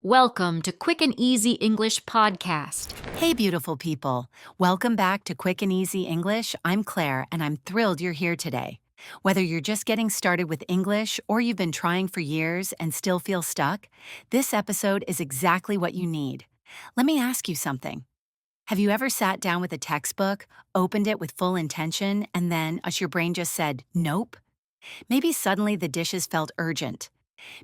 Welcome to Quick and Easy English Podcast. Hey, beautiful people. Welcome back to Quick and Easy English. I'm Claire, and I'm thrilled you're here today. Whether you're just getting started with English or you've been trying for years and still feel stuck, this episode is exactly what you need. Let me ask you something. Have you ever sat down with a textbook, opened it with full intention, and then, as your brain just said, nope? Maybe suddenly the dishes felt urgent.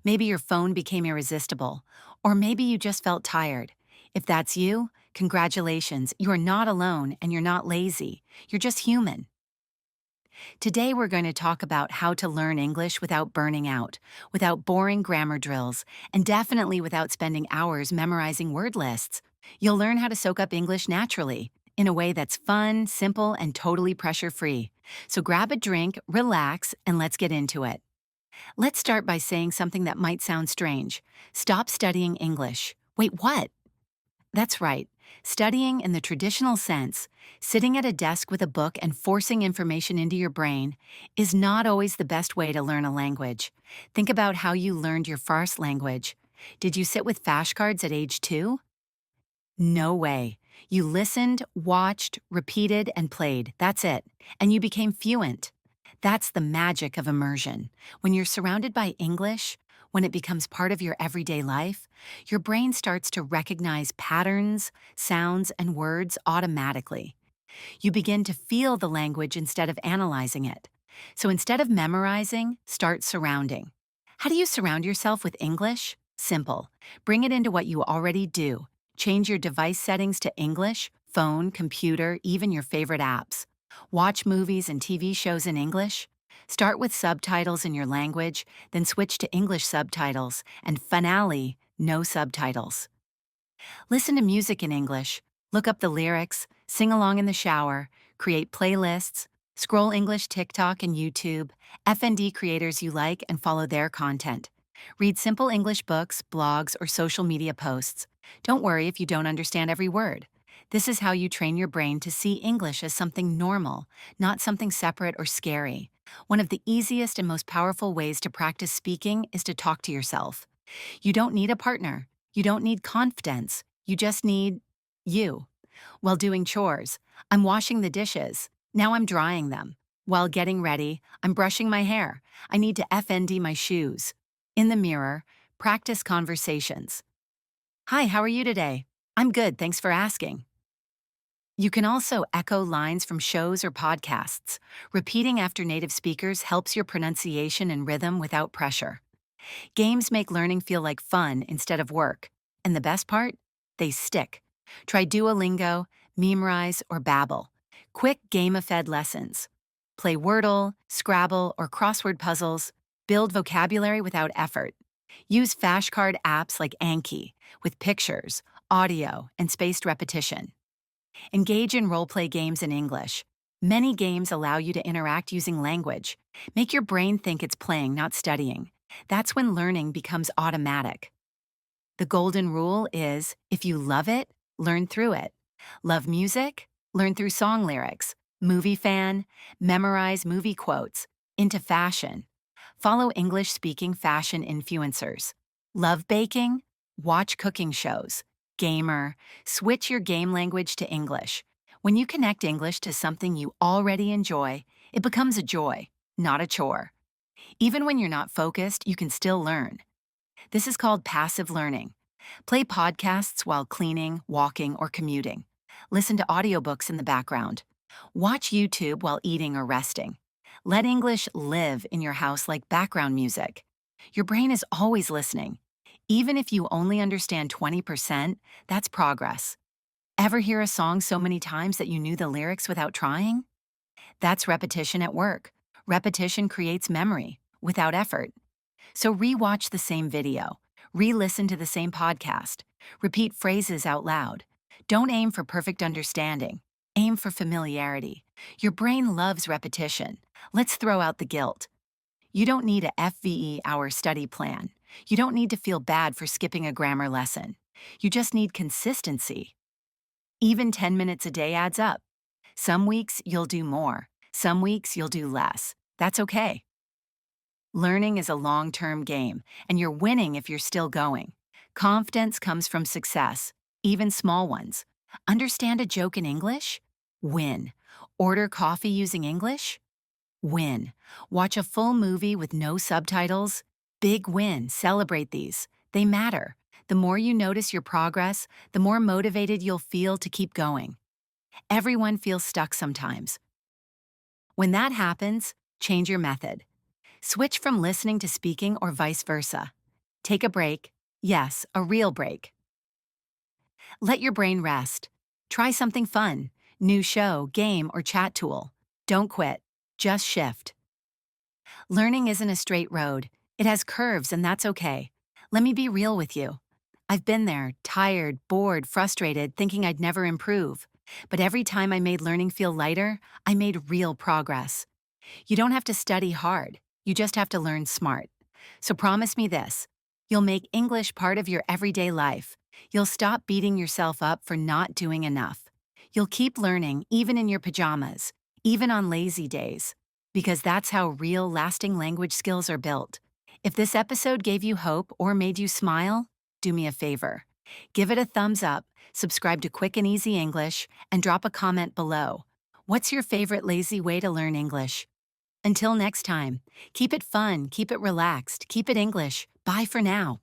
Maybe your phone became irresistible, or maybe you just felt tired. If that's you, congratulations, you are not alone and you're not lazy. You're just human. Today we're going to talk about how to learn English without burning out, without boring grammar drills, and definitely without spending hours memorizing word lists. You'll learn how to soak up English naturally, in a way that's fun, simple, and totally pressure-free. So grab a drink, relax, and let's get into it. Let's start by saying something that might sound strange. Stop studying English. Wait, what? That's right. Studying in the traditional sense, sitting at a desk with a book and forcing information into your brain, is not always the best way to learn a language. Think about how you learned your first language. Did you sit with flashcards at age 2? No way. You listened, watched, repeated, and played. That's it. And you became fluent. That's the magic of immersion. When you're surrounded by English, when it becomes part of your everyday life, your brain starts to recognize patterns, sounds, and words automatically. You begin to feel the language instead of analyzing it. So instead of memorizing, start surrounding. How do you surround yourself with English? Simple. Bring it into what you already do. Change your device settings to English, phone, computer, even your favorite apps. Watch movies and TV shows in English. Start with subtitles in your language, then switch to English subtitles, and finale, no subtitles. Listen to music in English, look up the lyrics, sing along in the shower, create playlists, scroll English TikTok and YouTube, FND creators you like and follow their content. Read simple English books, blogs, or social media posts. Don't worry if you don't understand every word. This is how you train your brain to see English as something normal, not something separate or scary. One of the easiest and most powerful ways to practice speaking is to talk to yourself. You don't need a partner. You don't need confidence. You just need you. While doing chores, I'm washing the dishes. Now I'm drying them. While getting ready, I'm brushing my hair. I need to FND my shoes. In the mirror, practice conversations. Hi, how are you today? I'm good, thanks for asking. You can also echo lines from shows or podcasts. Repeating after native speakers helps your pronunciation and rhythm without pressure. Games make learning feel like fun instead of work. And the best part? They stick. Try Duolingo, Memrise, or Babbel. Quick game-fed lessons. Play Wordle, Scrabble, or crossword puzzles. Build vocabulary without effort. Use flashcard apps like Anki, with pictures, audio, and spaced repetition. Engage in role-play games in English. Many games allow you to interact using language. Make your brain think it's playing, not studying. That's when learning becomes automatic. The golden rule is, if you love it, learn through it. Love music? Learn through song lyrics. Movie fan? Memorize movie quotes. Into fashion? Follow English-speaking fashion influencers. Love baking? Watch cooking shows. Gamer? Switch your game language to English. When you connect English to something you already enjoy, it becomes a joy, not a chore. Even when you're not focused, you can still learn. This is called passive learning. Play podcasts while cleaning, walking, or commuting. Listen to audiobooks in the background. Watch YouTube while eating or resting. Let English live in your house like background music. Your brain is always listening. Even if you only understand 20%, that's progress. Ever hear a song so many times that you knew the lyrics without trying? That's repetition at work. Repetition creates memory, without effort. So re-watch the same video. Re-listen to the same podcast. Repeat phrases out loud. Don't aim for perfect understanding. Aim for familiarity. Your brain loves repetition. Let's throw out the guilt. You don't need a FVE-hour study plan. You don't need to feel bad for skipping a grammar lesson. You just need consistency. Even 10 minutes a day adds up. Some weeks you'll do more. Some weeks you'll do less. That's okay. Learning is a long-term game, and you're winning if you're still going. Confidence comes from success, even small ones. Understand a joke in English? Win. Order coffee using English? Win. Watch a full movie with no subtitles? Big win. Celebrate these. They matter. The more you notice your progress, the more motivated you'll feel to keep going. Everyone feels stuck sometimes. When that happens, change your method. Switch from listening to speaking or vice versa. Take a break. Yes, a real break. Let your brain rest. Try something fun, new show, game, or chat tool. Don't quit. Just shift. Learning isn't a straight road. It has curves, and that's okay. Let me be real with you. I've been there, tired, bored, frustrated, thinking I'd never improve. But every time I made learning feel lighter, I made real progress. You don't have to study hard. You just have to learn smart. So promise me this. You'll make English part of your everyday life. You'll stop beating yourself up for not doing enough. You'll keep learning even in your pajamas, even on lazy days, because that's how real, lasting language skills are built. If this episode gave you hope or made you smile, do me a favor. Give it a thumbs up, subscribe to Quick and Easy English, and drop a comment below. What's your favorite lazy way to learn English? Until next time, keep it fun, keep it relaxed, keep it English. Bye for now.